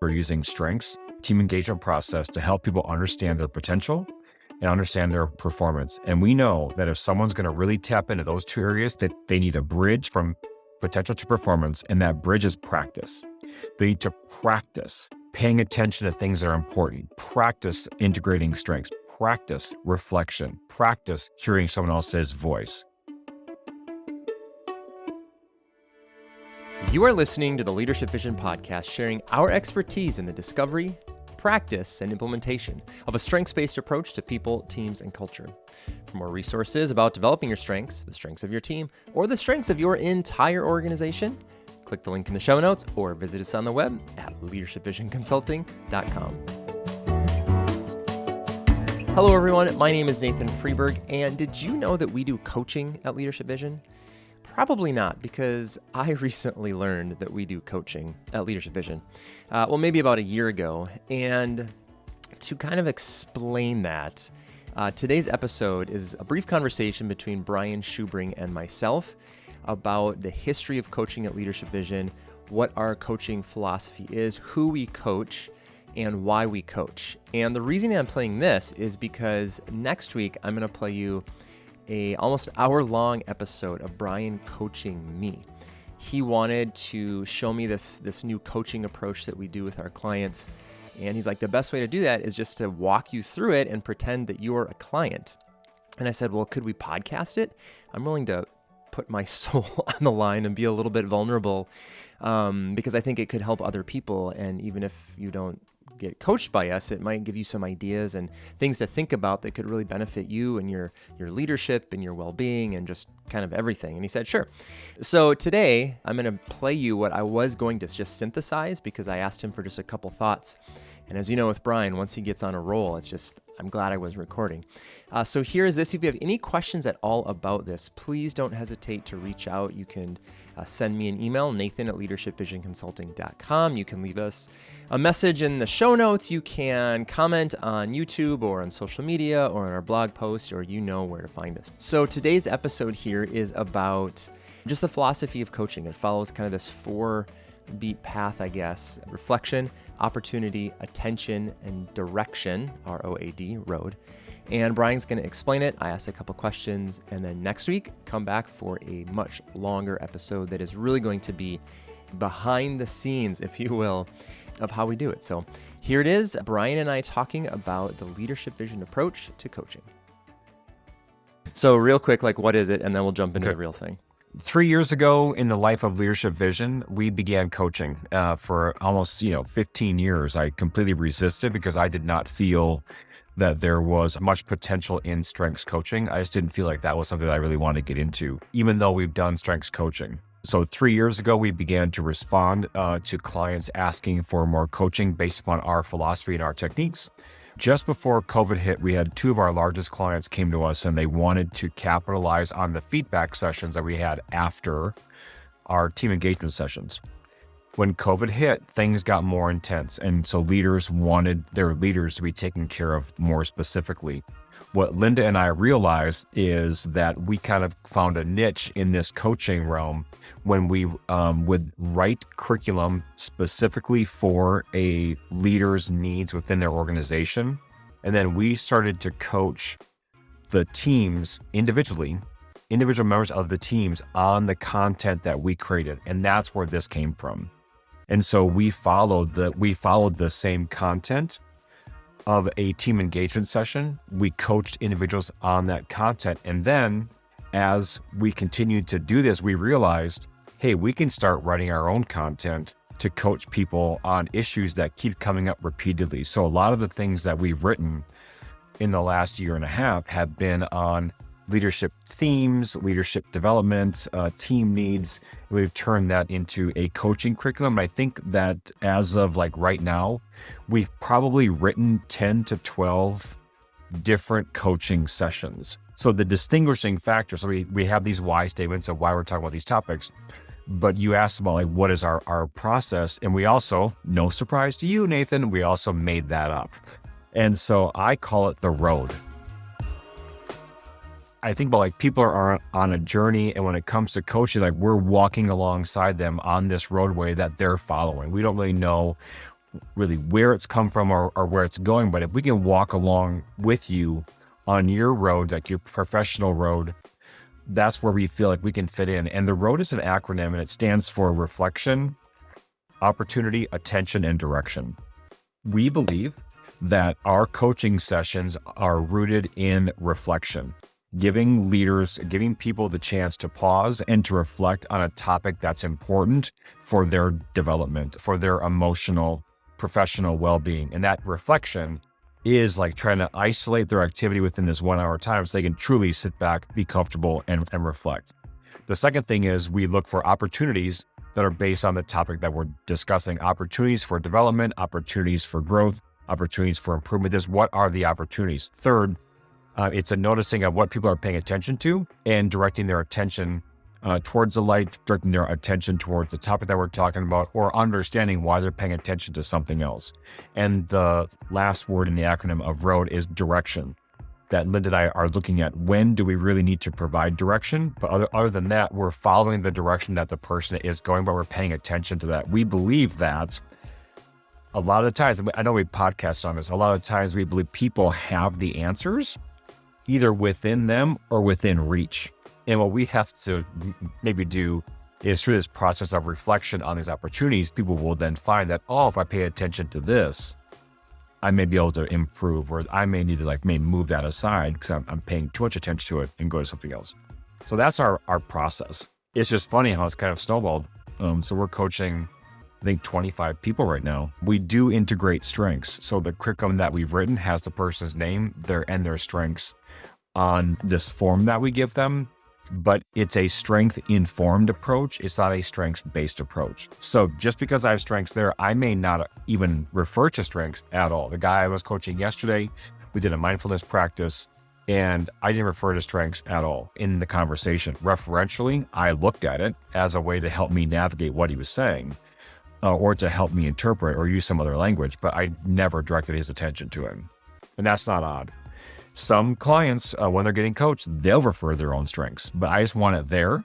we're using strengths, team engagement process to help people understand their potential and understand their performance. And we know that if someone's going to really tap into those two areas, that they need a bridge from potential to performance, and that bridge is practice. They need to practice paying attention to things that are important, practice integrating strengths, practice reflection, practice hearing someone else's voice. You are listening to the Leadership Vision podcast, sharing our expertise in the discovery, practice, and implementation of a strengths-based approach to people, teams, and culture. For more resources about developing your strengths, the strengths of your team, or the strengths of your entire organization, click the link in the show notes or visit us on the web at leadershipvisionconsulting.com. Hello, everyone. My name is Nathan Freeburg, and did you know that we do coaching at Leadership Vision? Probably not, because I recently learned that we do coaching at Leadership Vision. Maybe about a year ago. And to kind of explain that, today's episode is a brief conversation between Brian Schubring and myself about the history of coaching at Leadership Vision, what our coaching philosophy is, who we coach, and why we coach. And the reason I'm playing this is because next week I'm going to play you a almost hour-long episode of Brian coaching me. He wanted to show me this new coaching approach that we do with our clients. And he's like, the best way to do that is just to walk you through it and pretend that you're a client. And I said, well, could we podcast it? I'm willing to put my soul on the line and be a little bit vulnerable because I think it could help other people. And even if you don't get coached by us, it might give you some ideas and things to think about that could really benefit you and your leadership and your well-being and just kind of everything. And he said, sure. So today I'm going to play you what I was going to just synthesize because I asked him for just a couple thoughts. And as you know, with Brian, once he gets on a roll, I'm glad I was recording. So here is this. If you have any questions at all about this, please don't hesitate to reach out. You can send me an email, nathan@leadershipvisionconsulting.com. You can leave us a message in the show notes. You can comment on YouTube or on social media or on our blog post, or you know where to find us. So today's episode here is about just the philosophy of coaching. It follows kind of this 4-beat path, I guess: reflection, opportunity, attention, and direction, ROAD, road. And Brian's going to explain it. I asked a couple questions, and then next week, come back for a much longer episode that is really going to be behind the scenes, if you will, of how we do it. So here it is, Brian and I talking about the Leadership Vision approach to coaching. So real quick, what is it? And then we'll jump into the real thing. 3 years ago in the life of Leadership Vision, we began coaching for almost 15 years. I completely resisted because I did not feel that there was much potential in strengths coaching. I just didn't feel like that was something that I really wanted to get into, even though we've done strengths coaching. So 3 years ago, we began to respond to clients asking for more coaching based upon our philosophy and our techniques. Just before COVID hit, we had 2 of our largest clients came to us and they wanted to capitalize on the feedback sessions that we had after our team engagement sessions. When COVID hit, things got more intense. And so leaders wanted their leaders to be taken care of more specifically. What Linda and I realized is that we kind of found a niche in this coaching realm when we would write curriculum specifically for a leader's needs within their organization. And then we started to coach the teams individual members of the teams on the content that we created. And that's where this came from. And so we followed the same content of a team engagement session. We coached individuals on that content. And then as we continued to do this, we realized, hey, we can start writing our own content to coach people on issues that keep coming up repeatedly. So a lot of the things that we've written in the last year and a half have been on leadership themes, leadership development, team needs. We've turned that into a coaching curriculum. I think that as of right now, we've probably written 10 to 12 different coaching sessions. So the distinguishing factor, so we have these why statements of why we're talking about these topics, but you asked about what is our process. And we also, no surprise to you, Nathan, we also made that up. And so I call it the road. I think about people are on a journey, and when it comes to coaching, we're walking alongside them on this roadway that they're following. We don't really know really where it's come from or where it's going. But if we can walk along with you on your road, like your professional road, that's where we feel like we can fit in. And the road is an acronym, and it stands for reflection, opportunity, attention, and direction. We believe that our coaching sessions are rooted in reflection, giving leaders, giving people the chance to pause and to reflect on a topic that's important for their development, for their emotional, professional well-being. And that reflection is like trying to isolate their activity within this 1 hour time so they can truly sit back, be comfortable, and reflect. The second thing is we look for opportunities that are based on the topic that we're discussing, opportunities for development, opportunities for growth, opportunities for improvement. What are the opportunities? Third, it's a noticing of what people are paying attention to and directing their attention towards the light, directing their attention towards the topic that we're talking about, or understanding why they're paying attention to something else. And the last word in the acronym of ROAD is direction. That Linda and I are looking at, when do we really need to provide direction? But other than that, we're following the direction that the person is going, but we're paying attention to that. We believe that a lot of the times, I know we podcast on this, a lot of times we believe people have the answers either within them or within reach. And what we have to maybe do is through this process of reflection on these opportunities, people will then find that, oh, if I pay attention to this, I may be able to improve, or I may need to maybe move that aside because I'm paying too much attention to it and go to something else. So that's our process. It's just funny how it's kind of snowballed. So we're coaching, I think, 25 people right now. We do integrate strengths. So the curriculum that we've written has the person's name, their strengths on this form that we give them, but it's a strength-informed approach. It's not a strengths-based approach. So just because I have strengths there, I may not even refer to strengths at all. The guy I was coaching yesterday, we did a mindfulness practice, and I didn't refer to strengths at all in the conversation. Referentially, I looked at it as a way to help me navigate what he was saying, or to help me interpret or use some other language, but I never directed his attention to it. And that's not odd. Some clients, when they're getting coached, they'll refer their own strengths, but I just want it there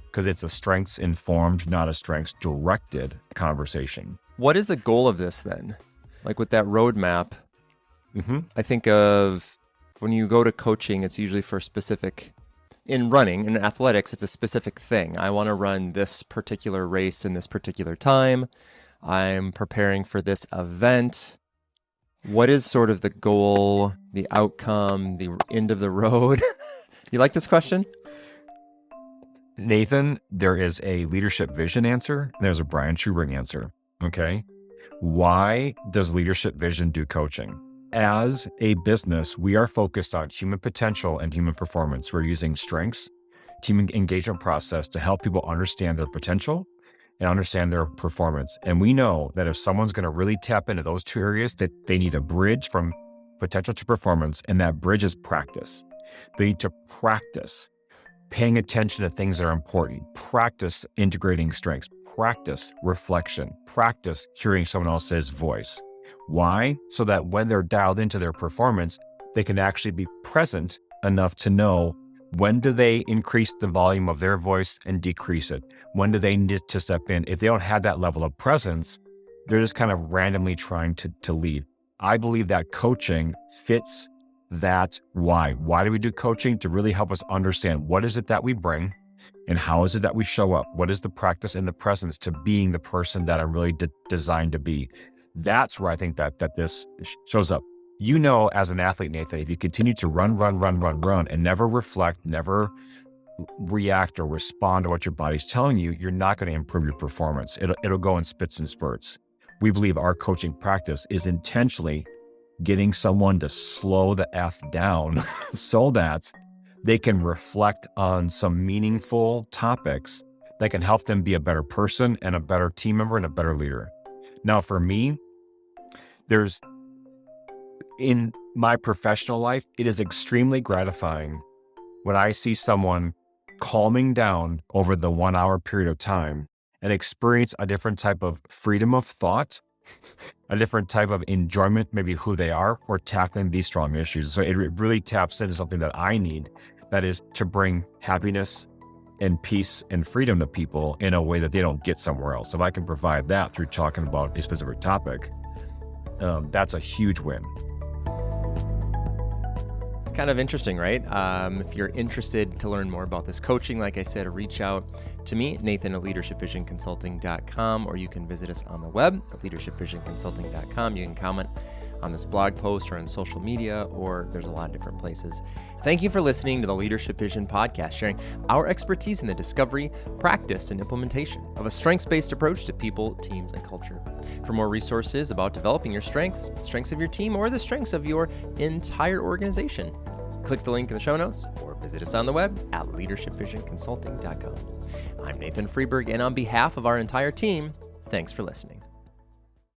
because it's a strengths-informed, not a strengths-directed conversation. What is the goal of this then? Like with that roadmap, I think of when you go to coaching, it's usually for specific, in running, in athletics, it's a specific thing. I want to run this particular race in this particular time. I'm preparing for this event. What is sort of the goal, the outcome, the end of the road? You like this question? Nathan, there is a leadership vision answer, and there's a Brian Schubring answer, okay? Why does leadership vision do coaching? As a business, we are focused on human potential and human performance. We're using strengths, team engagement process to help people understand their potential and understand their performance. And we know that if someone's going to really tap into those two areas, that they need a bridge from potential to performance, and that bridge is practice. They need to practice paying attention to things that are important, practice integrating strengths, practice reflection, practice hearing someone else's voice. Why? So that when they're dialed into their performance, they can actually be present enough to know, when do they increase the volume of their voice and decrease it? When do they need to step in? If they don't have that level of presence, they're just kind of randomly trying to lead. I believe that coaching fits that why. Why do we do coaching? To really help us understand what is it that we bring and how is it that we show up? What is the practice and the presence to being the person that I'm really designed to be? That's where I think that this shows up. You know, as an athlete, Nathan, if you continue to run, and never reflect, never react or respond to what your body's telling you, you're not going to improve your performance. It'll go in spits and spurts. We believe our coaching practice is intentionally getting someone to slow the F down so that they can reflect on some meaningful topics that can help them be a better person and a better team member and a better leader. Now, for me, in my professional life, it is extremely gratifying when I see someone calming down over the 1 hour period of time and experience a different type of freedom of thought, a different type of enjoyment, maybe who they are, or tackling these strong issues. So it really taps into something that I need, that is to bring happiness, and peace and freedom to people in a way that they don't get somewhere else. If I can provide that through talking about a specific topic, that's a huge win. It's kind of interesting, right? If you're interested to learn more about this coaching, like I said, reach out to me, Nathan at leadershipvisionconsulting.com, or you can visit us on the web at leadershipvisionconsulting.com. You can comment on this blog post or on social media, or there's a lot of different places. Thank you for listening to the Leadership Vision podcast, sharing our expertise in the discovery, practice, and implementation of a strengths-based approach to people, teams, and culture. For more resources about developing your strengths of your team, or the strengths of your entire organization, click the link in the show notes or visit us on the web at leadershipvisionconsulting.com. I'm Nathan Freeburg, and on behalf of our entire team, thanks for listening.